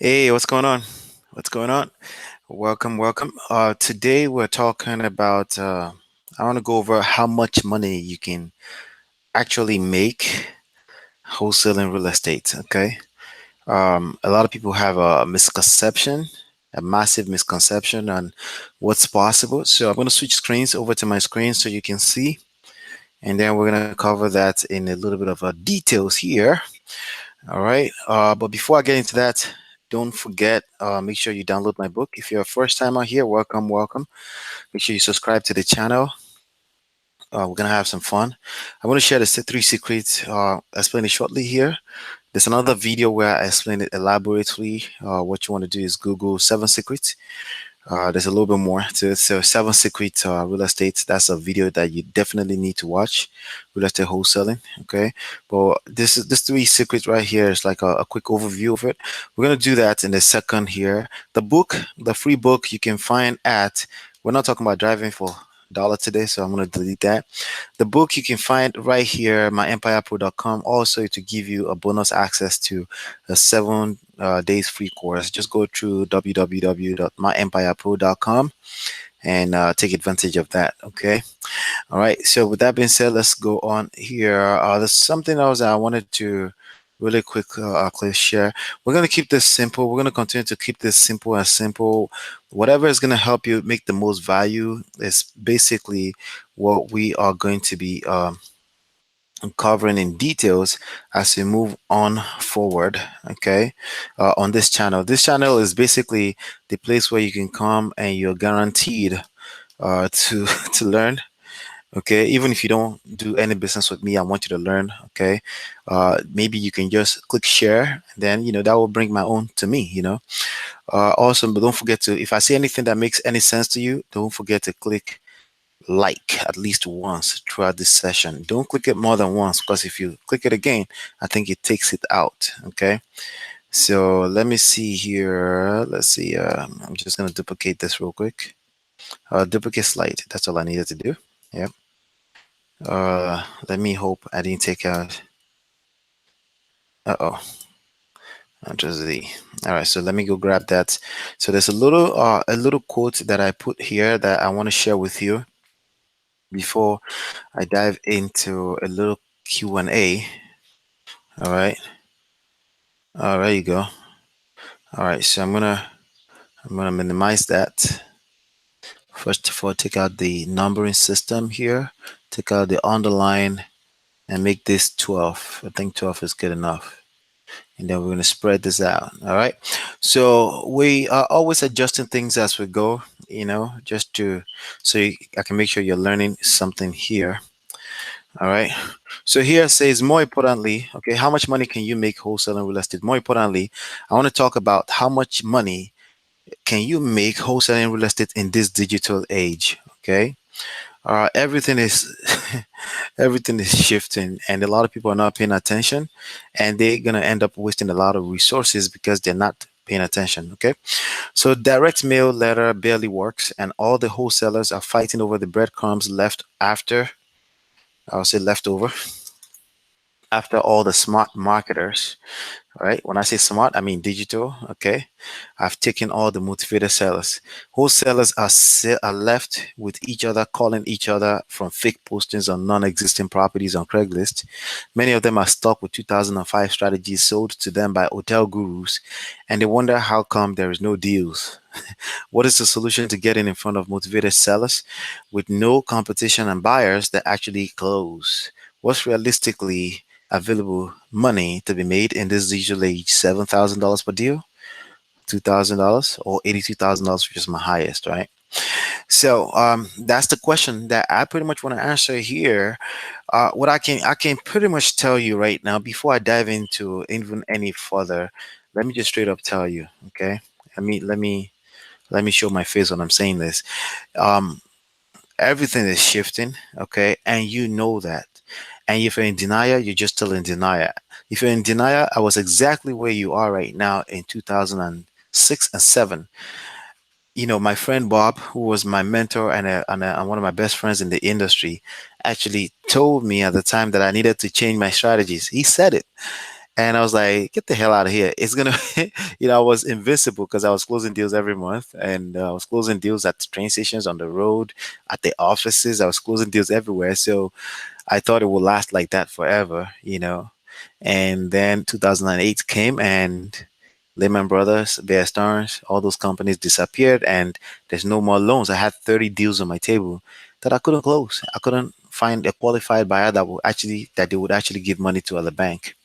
Hey, what's going on? What's going on? Welcome, welcome. Today we're talking about, I want to go over how much money you can actually make wholesaling real estate. Okay. A lot of people have a misconception, a massive misconception on what's possible. So I'm going to switch screens over to my screen so you can see, and then we're going to cover that in a little bit of details here. All right. But before I get into that, don't forget, make sure you download my book. If you're a first timer here, welcome, welcome. Make sure you subscribe to the channel. We're gonna have some fun. I'm gonna share the three secrets. Explain it shortly here. There's another video where I explain it elaborately. What you want to do is Google 7 secrets. There's a little bit more to it. So 7 secrets real estate. That's a video that you definitely need to watch. Real estate wholesaling. Okay. But this 3 secrets right here is like a quick overview of it. We're gonna do that in the second here. The book, the free book you can find at, we're not talking about driving for dollar today, so I'm gonna delete that. The book you can find right here, myempirepro.com. Also to give you a bonus access to a 7 days free course. Just go through www.myempirepro.com and take advantage of that. Okay. All right. So with that being said, let's go on here. There's something else I wanted to really quickly share. We're going to keep this simple. We're going to continue to keep this simple and simple. Whatever is going to help you make the most value is basically what we are going to be covering in details as we move on forward. Okay. On this channel is basically the place where you can come and you're guaranteed to to learn. Okay, even if you don't do any business with me, I want you to learn. Okay, maybe you can just click share, then that will bring my own to me. Awesome. But don't forget to, if I say anything that makes any sense to you, don't forget to click like at least once throughout this session. Don't click it more than once, because if you click it again, I think it takes it out. Okay, so let me see here. Let's see. I'm just gonna duplicate this real quick. Duplicate slide. That's all I needed to do. Yep. Let me hope I didn't take out. Uh-oh. Just the. All right, so let me go grab that. So there's a little quote that I put here that I want to share with you before I dive into a little Q&A. All right. There you go. All right, so I'm gonna minimize that. First of all, take out the numbering system here. Take out the underline and make this 12. I think 12 is good enough. And then we're going to spread this out. All right. So we are always adjusting things as we go, just to, I can make sure you're learning something here. All right. So here it says, more importantly, okay, how much money can you make wholesaling real estate? More importantly, I want to talk about how much money can you make wholesaling real estate in this digital age. Okay. Everything is everything is shifting, and a lot of people are not paying attention, and they're gonna end up wasting a lot of resources because they're not paying attention. Okay, so direct mail letter barely works, and all the wholesalers are fighting over the breadcrumbs left after. I'll say leftover after all the smart marketers. All right. When I say smart, I mean digital. Okay. I've taken all the motivated sellers. Wholesalers are left with each other, calling each other from fake postings on non-existing properties on Craigslist. Many of them are stuck with 2005 strategies sold to them by hotel gurus, and they wonder how come there is no deals. What is the solution to getting in front of motivated sellers with no competition and buyers that actually close? What's realistically available money to be made in this digital age? $7,000 per deal, $2,000, or $82,000, which is my highest, right? So that's the question that I pretty much want to answer here. What I can pretty much tell you right now, before I dive into even any further, let me just straight up tell you. Okay, let me show my face when I'm saying this. Um, Everything is shifting. Okay, and you know that. And if you're in denial, you're just still in denial. If you're in denial, I was exactly where you are right now in 2006 and 7. My friend Bob, who was my mentor and one of my best friends in the industry, actually told me at the time that I needed to change my strategies. He said it. And I was like, get the hell out of here. It's gonna, I was invincible because I was closing deals every month, and I was closing deals at the train stations, on the road, at the offices. I was closing deals everywhere. So I thought it would last like that forever. And then 2008 came, and Lehman Brothers, Bear Stearns, all those companies disappeared, and there's no more loans. I had 30 deals on my table that I couldn't close. I couldn't find a qualified buyer that they would actually give money to at the bank,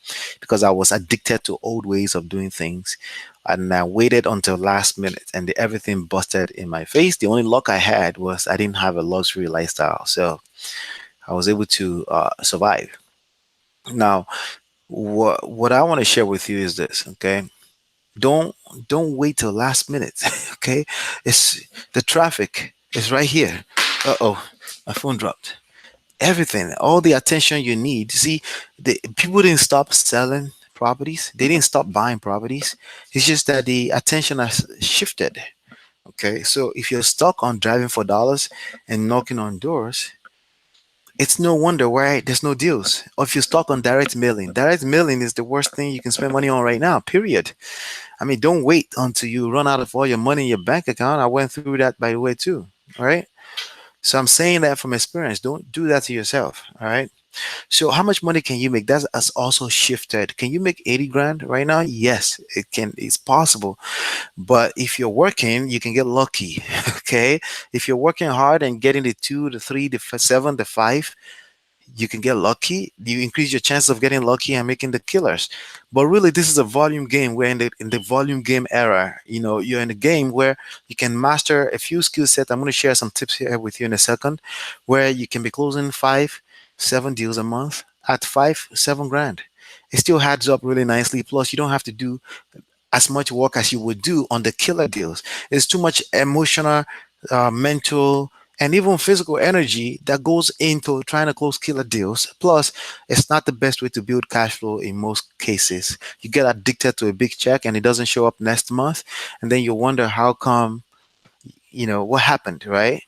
because I was addicted to old ways of doing things. And I waited until last minute, and everything busted in my face. The only luck I had was I didn't have a luxury lifestyle, so I was able to survive. Now, what I want to share with you is this, okay? Don't don't wait till last minute, okay? It's the traffic is right here. Uh-oh, my phone dropped. Everything, all the attention you need. See, the people didn't stop selling properties. They didn't stop buying properties. It's just that the attention has shifted. Okay, so if you're stuck on driving for dollars and knocking on doors, it's no wonder why there's no deals. Or if you're stuck on direct mailing is the worst thing you can spend money on right now, period. I mean, don't wait until you run out of all your money in your bank account. I went through that, by the way, too. All right. So I'm saying that from experience. Don't do that to yourself. All right. So how much money can you make? That's has also shifted. Can you make 80 grand right now? Yes, it can. It's possible. But if you're working, you can get lucky. Okay. If you're working hard and getting the two, the three, the seven, the five, you can get lucky. You increase your chance of getting lucky and making the killers. But really, this is a volume game. We're in the volume game era. You're in a game where you can master a few skill sets. I'm going to share some tips here with you in a second, where you can be closing 5, 7 deals a month at 5, 7 grand. It still adds up really nicely. Plus, you don't have to do as much work as you would do on the killer deals. It's too much emotional, mental, and even physical energy that goes into trying to close killer deals. Plus, it's not the best way to build cash flow in most cases. You get addicted to a big check and it doesn't show up next month, and then you wonder how come, what happened, right?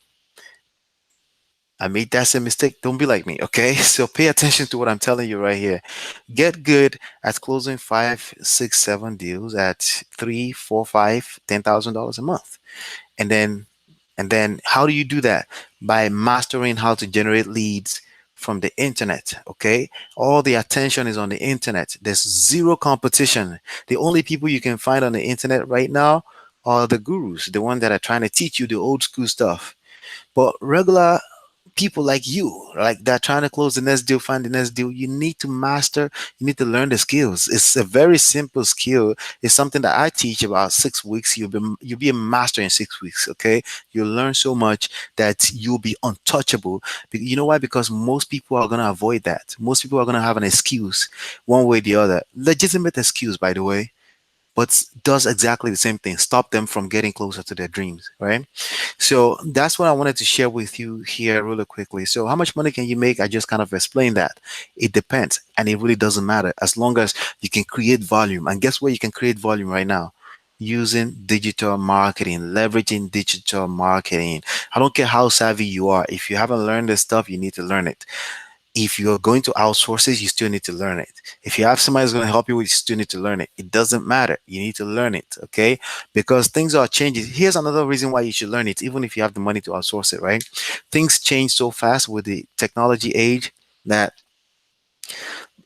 I made that same mistake. Don't be like me, okay? So pay attention to what I'm telling you right here. Get good at closing 5, 6, 7 deals at three, four, five, $10,000 a month. And then how do you do that? By mastering how to generate leads from the internet. Okay. All the attention is on the internet. There's zero competition. The only people you can find on the internet right now are the gurus, the ones that are trying to teach you the old school stuff. But regular people like you, like that, trying to close the next deal, find the next deal, you need to master, you need to learn the skills. It's a very simple skill. It's something that I teach about 6 weeks. You'll be a master in 6 weeks. Okay. You'll learn so much that you'll be untouchable. You know why? Because most people are going to avoid that. Most people are going to have an excuse one way or the other. Legitimate excuse, by the way, but does exactly the same thing. Stop them from getting closer to their dreams, right? So that's what I wanted to share with you here really quickly. So how much money can you make? I just kind of explained that. It depends, and it really doesn't matter as long as you can create volume. And guess what? You can create volume right now using digital marketing, leveraging digital marketing. I don't care how savvy you are. If you haven't learned this stuff, you need to learn it. If you're going to outsource it, you still need to learn it. If you have somebody who's going to help you, you still need to learn it. It doesn't matter. You need to learn it, okay? Because things are changing. Here's another reason why you should learn it, even if you have the money to outsource it, right? Things change so fast with the technology age that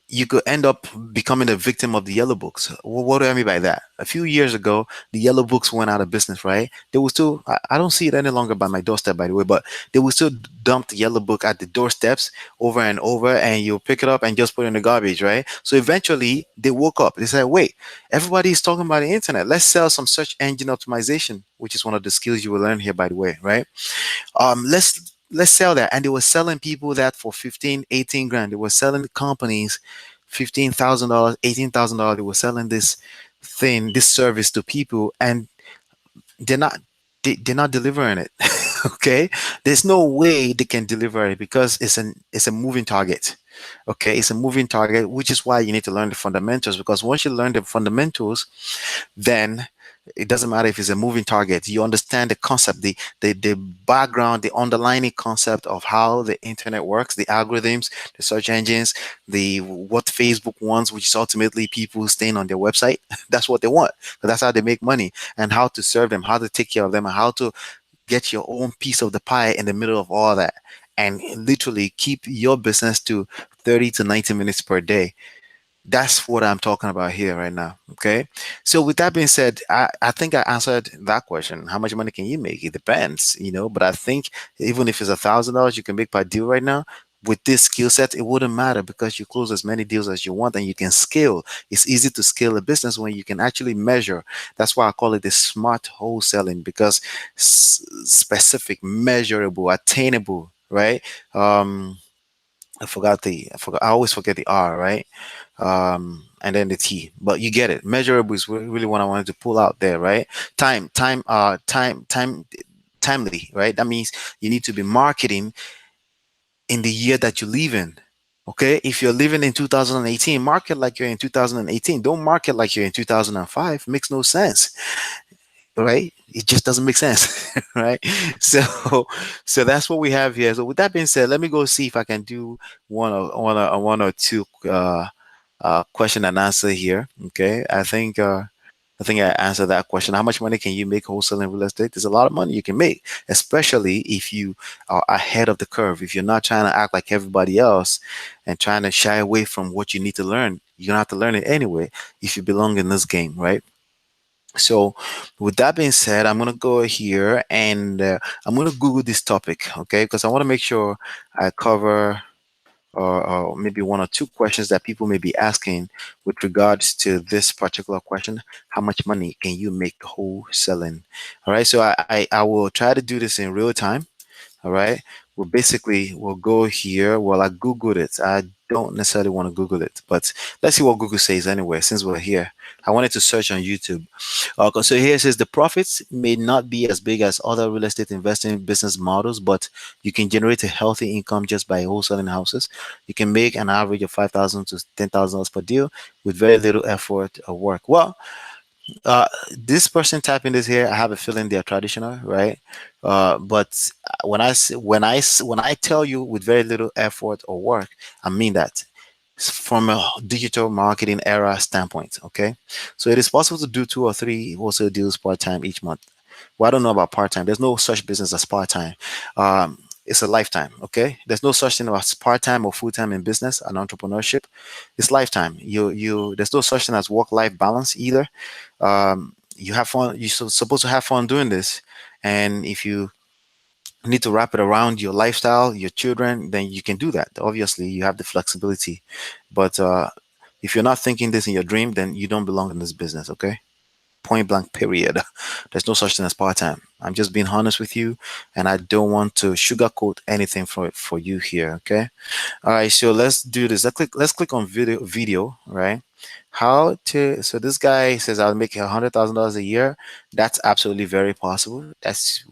you could end up becoming a victim of the yellow books. What do I mean by that? A few years ago, the yellow books went out of business, right? They will still, I don't see it any longer by my doorstep, by the way, but they will still dump the yellow book at the doorsteps over and over, and you'll pick it up and just put it in the garbage, right? So eventually they woke up. They said, wait, everybody's talking about the internet. Let's sell some search engine optimization, which is one of the skills you will learn here, by the way, right? Let's sell that. And they were selling people that for 15, 18 grand. They were selling companies $15,000, $18,000. They were selling this service to people, and they're not they're not delivering it. Okay. There's no way they can deliver it because it's a moving target. Okay, it's a moving target, which is why you need to learn the fundamentals, because once you learn the fundamentals, then It doesn't matter if it's a moving target. You understand the concept, the background, the underlying concept of how the internet works, the algorithms, the search engines, the what Facebook wants, which is ultimately people staying on their website. That's what they want. So that's how they make money, and how to serve them, how to take care of them, and how to get your own piece of the pie in the middle of all that, and literally keep your business to 30 to 90 minutes per day. That's what I'm talking about here right now. Okay. So with that being said, I think I answered that question. How much money can you make? It depends, but I think even if it's $1,000 you can make per deal right now, with this skill set, it wouldn't matter because you close as many deals as you want and you can scale. It's easy to scale a business when you can actually measure. That's why I call it the smart wholesaling, because specific, measurable, attainable, right? Um, I always forget the R, right? And then the T, but you get it. Measurable is really what I wanted to pull out there, right? Timely, right? That means you need to be marketing in the year that you live in. Okay, if you're living in 2018, market like you're in 2018. Don't market like you're in 2005. Makes no sense, right? It just doesn't make sense, right? So, so that's what we have here. So, with that being said, let me go see if I can do one or two question and answer here. Okay, I think I answered that question. How much money can you make wholesaling real estate? There's a lot of money you can make, especially if you are ahead of the curve. If you're not trying to act like everybody else and trying to shy away from what you need to learn, you're gonna have to learn it anyway if you belong in this game, right? So, with that being said, I'm gonna go here and I'm gonna Google this topic, okay? Because I want to make sure I cover or maybe one or two questions that people may be asking with regards to this particular question. How much money can you make wholesaling? All right, so I will try to do this in real time. All right, we'll go here. Well, I Googled it. I don't necessarily want to Google it, but let's see what Google says anyway, since we're here. I wanted to search on YouTube. So here it says the profits may not be as big as other real estate investing business models, but you can generate a healthy income just by wholesaling houses. You can make an average of $5,000 to $10,000 per deal with very little effort or work. Well, this person typing this here, I have a feeling they're traditional, right? But when I tell you with very little effort or work, I mean that from a digital marketing era standpoint. Okay, so it is possible to do two or three wholesale deals part time each month. Well, I don't know about part time. There's no such business as part time. It's a lifetime. Okay, there's no such thing as part time or full time in business and entrepreneurship. It's lifetime. There's no such thing as work life balance either. You have fun. Supposed to have fun doing this, and if you need to wrap it around your lifestyle, your children, then you can do that. Obviously, you have the flexibility. But if you're not thinking this in your dream, then you don't belong in this business, okay? Point blank, period. There's no such thing as part time. I'm just being honest with you, and I don't want to sugarcoat anything for you here, okay? All right, so let's do this. Let's click on video, right? How to so this guy says I'll make $100,000 a year. That's absolutely very possible. That's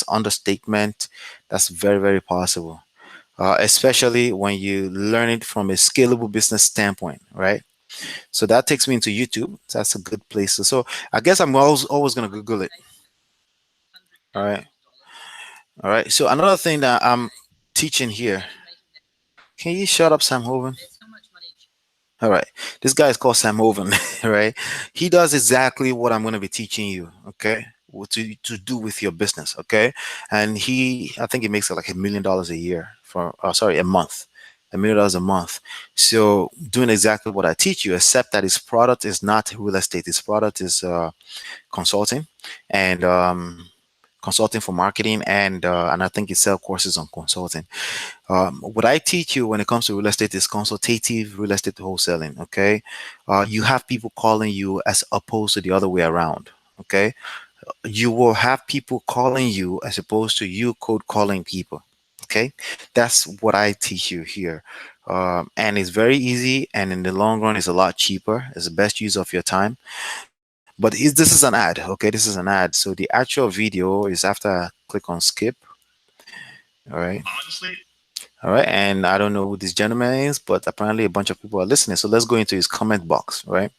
understatement. That's very, very possible. Especially when you learn it from a scalable business standpoint, right? So that takes me into YouTube. That's a good place. So I guess I'm always gonna Google it. All right. All right. So another thing that I'm teaching here. Can you shut up, Sam Hoven? All right. This guy is called Sam Hoven, right? He does exactly what I'm going to be teaching you, okay? What to do with your business, okay? And I think he makes like $1 million a year sorry, a month. $1 million a month. So doing exactly what I teach you, except that his product is not real estate. His product is consulting and consulting for marketing and I think he sell courses on consulting. What I teach you when it comes to real estate is consultative real estate wholesaling. Okay, you have people calling you as opposed to the other way around. Okay, you will have people calling you as opposed to you cold calling people. Okay, that's what I teach you here. And it's very easy, and in the long run, it's a lot cheaper. It's the best use of your time. But this is an ad. Okay, this is an ad. So the actual video is after I click on skip. All right. All right, and I don't know who this gentleman is, but apparently a bunch of people are listening. So let's go into his comment box, right?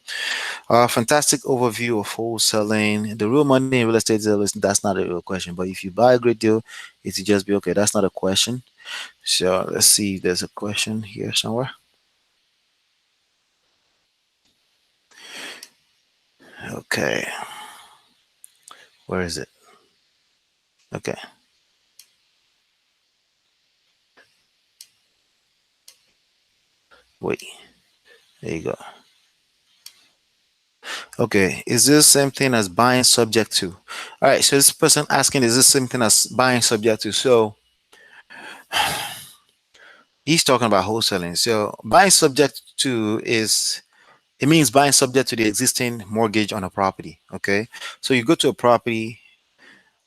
Fantastic overview of wholesaling. The real money in real estate is that's not a real question. But if you buy a great deal, it will just be okay. That's not a question. So let's see if there's a question here somewhere. Okay, where is it? Okay, wait. There you go. Okay, is this same thing as buying subject to? All right, so this person asking, is this same thing as buying subject to? So he's talking about wholesaling. So buying subject to is it means buying subject to the existing mortgage on a property. Okay, so you go to a property.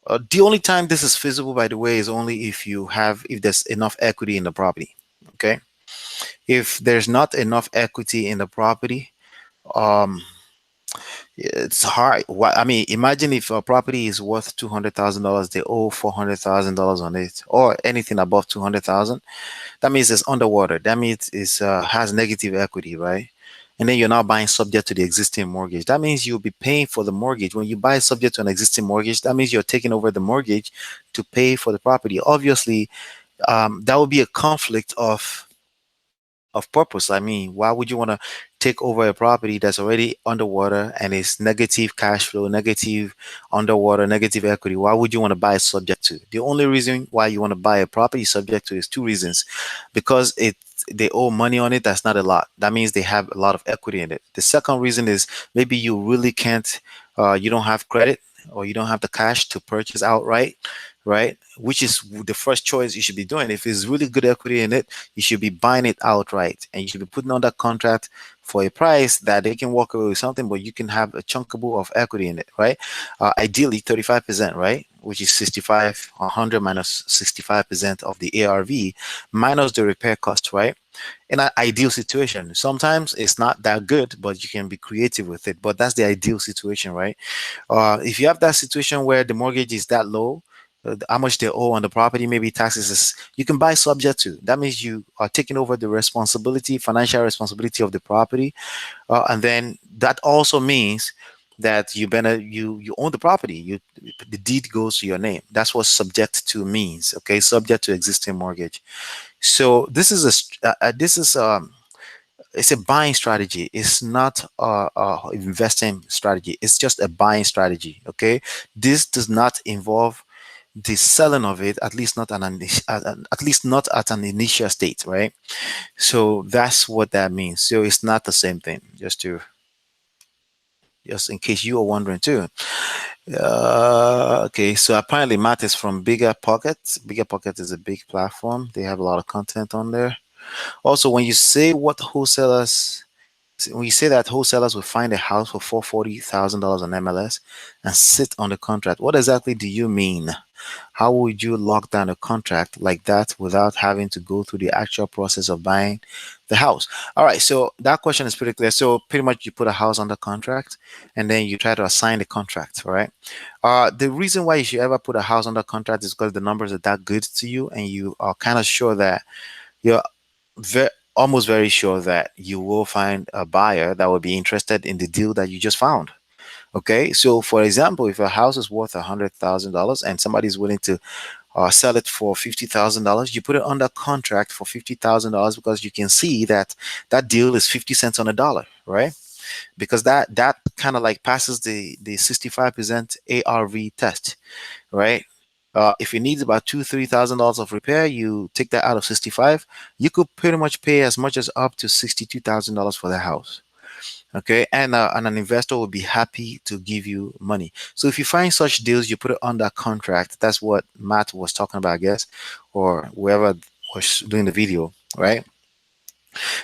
The only time this is feasible, by the way, is only if there's enough equity in the property. Okay, if there's not enough equity in the property, um, it's hard. I mean, imagine if a property is worth $200,000, they owe $400,000 on it, or anything above 200,000. That means it's underwater. That means it has negative equity, right? And then you're now buying subject to the existing mortgage. That means you'll be paying for the mortgage. When you buy subject to an existing mortgage, that means you're taking over the mortgage to pay for the property. Obviously, that would be a conflict of purpose. I mean, why would you want to take over a property that's already underwater and it's negative cash flow, negative underwater, negative equity? Why would you want to buy it subject to? The only reason why you want to buy a property subject to is two reasons. Because they owe money on it, that's not a lot. That means they have a lot of equity in it. The second reason is maybe you really can't, you don't have credit or you don't have the cash to purchase outright, right? Which is the first choice you should be doing. If it's really good equity in it, you should be buying it outright and you should be putting on that contract for a price that they can walk away with something, but you can have a chunkable of equity in it, right? Ideally 35%, right? Which is 65, 100 minus 65% of the ARV minus the repair cost, right? In an ideal situation, sometimes it's not that good, but you can be creative with it. But that's the ideal situation, right? If you have that situation where the mortgage is that low, how much they owe on the property, maybe taxes is you can buy subject to. That means you are taking over the responsibility, financial responsibility of the property, and then that also means that you own the property. The deed goes to your name. That's what subject to means. Okay, subject to existing mortgage. So this is it's a buying strategy. It's not a investing strategy. It's just a buying strategy. Okay, this does not involve the selling of it, at least not at least not at an initial state, right? So that's what that means. So it's not the same thing. Just in case you are wondering too. Okay, so apparently Matt is from Bigger Pockets. Bigger Pockets is a big platform. They have a lot of content on there. Also, when you say that wholesalers will find a house for $440,000 on MLS and sit on the contract, what exactly do you mean? How would you lock down a contract like that without having to go through the actual process of buying the house? All right, so that question is pretty clear. So pretty much you put a house under contract and then you try to assign the contract, all right? The reason why you should ever put a house under contract is because the numbers are that good to you and you are kind of sure that you're almost very sure that you will find a buyer that will be interested in the deal that you just found. Okay, so for example, if a house is worth $100,000 and somebody is willing to sell it for $50,000, you put it under contract for $50,000 because you can see that that deal is 50 cents on a dollar, right? Because that kind of like passes the 65% ARV test, right? If it needs about $2,000-3,000 of repair, you take that out of 65. You could pretty much pay as much as up to $62,000 for the house. Okay, and an investor will be happy to give you money. So if you find such deals, you put it under contract. That's what Matt was talking about, I guess, or whoever was doing the video, right?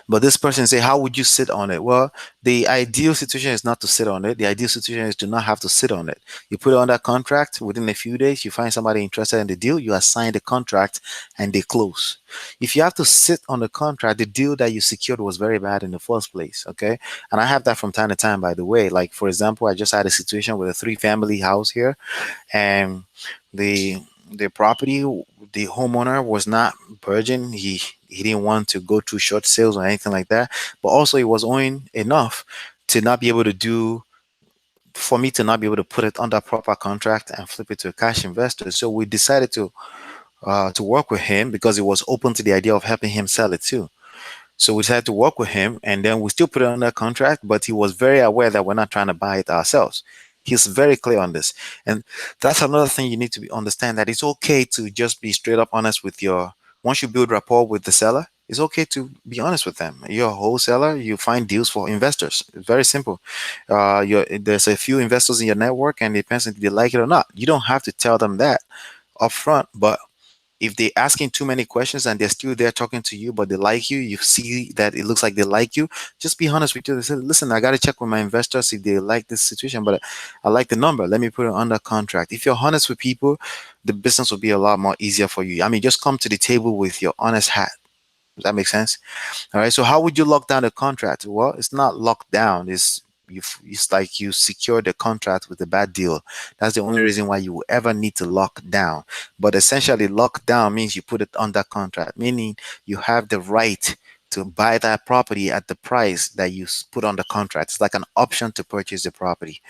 But this person say, how would you sit on it? Well, the ideal situation is not to sit on it. The ideal situation is to not have to sit on it. You put it under contract. Within a few days, you find somebody interested in the deal. You assign the contract, and they close. If you have to sit on the contract, the deal that you secured was very bad in the first place. Okay, and I have that from time to time. By the way, like for example, I just had a situation with a three-family house here, and the the property the homeowner was not virgin. He didn't want to go through short sales or anything like that. But also, he was owing enough to not be able to do for me to not be able to put it under proper contract and flip it to a cash investor. So we decided to work with him because it was open to the idea of helping him sell it too. So we decided to work with him, and then we still put it under contract, but he was very aware that we're not trying to buy it ourselves. He's very clear on this. And that's another thing you need to understand, that it's okay to just be straight up honest with your, once you build rapport with the seller, it's okay to be honest with them. You're a wholesaler, you find deals for investors. It's very simple. There's a few investors in your network, and it depends if they like it or not. You don't have to tell them that upfront, but if they're asking too many questions and they're still there talking to you, but they like you, you see that it looks like they like you, just be honest with you. They say, listen, I got to check with my investors if they like this situation, but I like the number. Let me put it under contract. If you're honest with people, the business will be a lot more easier for you. I mean, just come to the table with your honest hat. Does that make sense? All right. So how would you lock down the contract? Well, it's not locked down. It's like you secure the contract with a bad deal. That's the only reason why you will ever need to lock down. But essentially, lock down means you put it under contract, meaning you have the right to buy that property at the price that you put on the contract. It's like an option to purchase the property.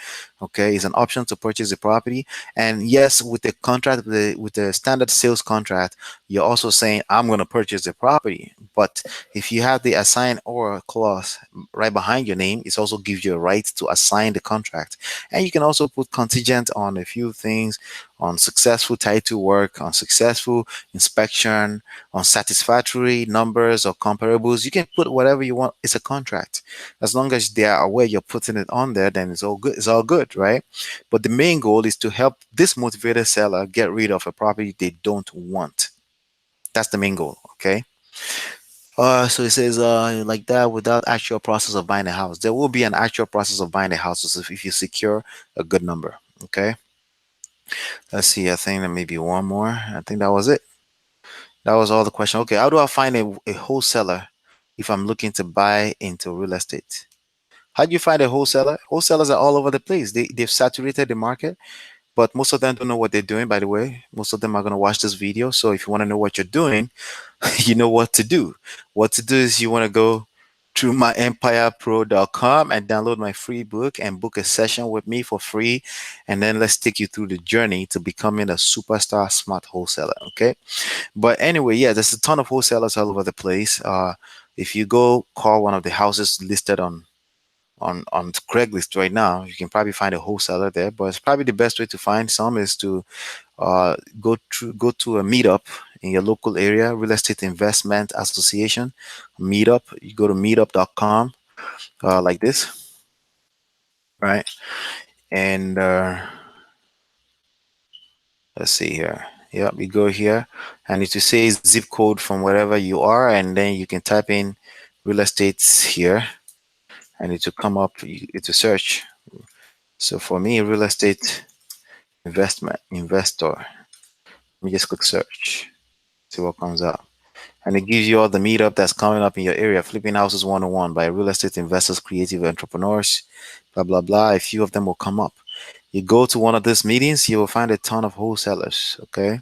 Okay, it's an option to purchase the property. And yes, with the contract, with the standard sales contract, you're also saying, I'm going to purchase the property. But if you have the assign or clause right behind your name, it also gives you a right to assign the contract. And you can also put contingent on a few things, on successful title work, on successful inspection, on satisfactory numbers or comparables. You can put whatever you want. It's a contract. As long as they are aware you're putting it on there, then it's all good. It's all good, right? But the main goal is to help this motivated seller get rid of a property they don't want. That's the main goal. Okay. So it says like that, without actual process of buying a house. There will be an actual process of buying a house if you secure a good number. Okay. Let's see. I think there may be one more. I think that was it. That was all the question. Okay. How do I find a wholesaler if I'm looking to buy into real estate? How do you find a wholesaler? Wholesalers are all over the place. They've saturated the market, but most of them don't know what they're doing, by the way. Most of them are going to watch this video. So if you want to know what you're doing, you know what to do. What to do is you want to go to myempirepro.com and download my free book and book a session with me for free. And then let's take you through the journey to becoming a superstar smart wholesaler. Okay. But anyway, yeah, there's a ton of wholesalers all over the place. If you go call one of the houses listed on Craigslist right now, you can probably find a wholesaler there. But it's probably the best way to find some is to go to a meetup in your local area, Real Estate Investment Association meetup. You go to meetup.com, like this, right? And let's see here. Yep, you go here, and it will say zip code from wherever you are, and then you can type in real estate here, and it will come up. It will search. So for me, real estate investment investor. Let me just click search. See what comes up. And it gives you all the meetup that's coming up in your area. Flipping Houses 101 by real estate investors, creative entrepreneurs, blah, blah, blah. A few of them will come up. You go to one of these meetings, you will find a ton of wholesalers, okay?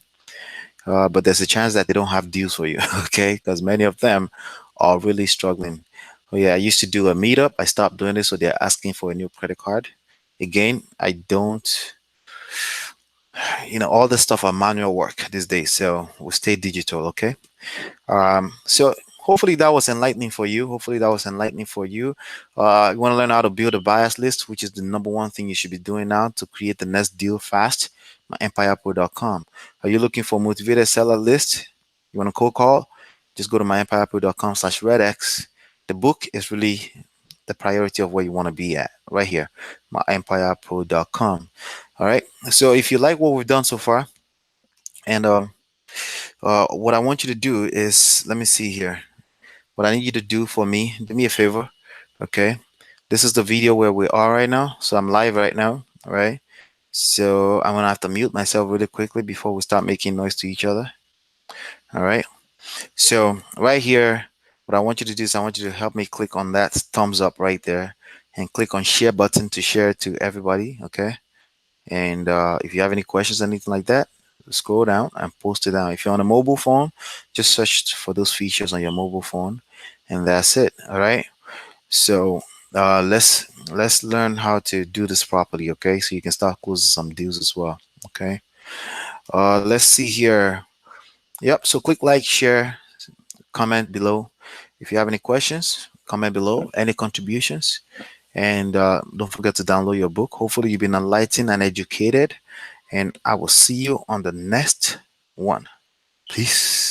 But there's a chance that they don't have deals for you, okay? Because many of them are really struggling. Oh, yeah, I used to do a meetup. I stopped doing this, so they're asking for a new credit card. Again, I don't, all this stuff are manual work these days, so we'll stay digital, okay? So hopefully that was enlightening for you. Hopefully that was enlightening for you. You want to learn how to build a buyers list, which is the number one thing you should be doing now to create the next deal fast. myempirepro.com. Are you looking for a motivated seller list? You want to cold call? Just go to myempirepro.com/redx. The book is really the priority of where you want to be at right here, myempirepro.com. All right. So if you like what we've done so far, and what I want you to do is, let me see here. What I need you to do for me, do me a favor, okay? This is the video where we are right now. So I'm live right now, all right? So I'm gonna have to mute myself really quickly before we start making noise to each other, all right? So right here, what I want you to do is I want you to help me click on that thumbs up right there and click on share button to share to everybody, okay? And if you have any questions, anything like that, scroll down and post it down. If you're on a mobile phone, just search for those features on your mobile phone, and that's it. All right. So let's learn how to do this properly. Okay, so you can start closing some deals as well. Okay. Let's see here. Yep. So click like, share, comment below. If you have any questions, comment below. Any contributions, and don't forget to download your book. Hopefully, you've been enlightened and educated. And I will see you on the next one. Peace.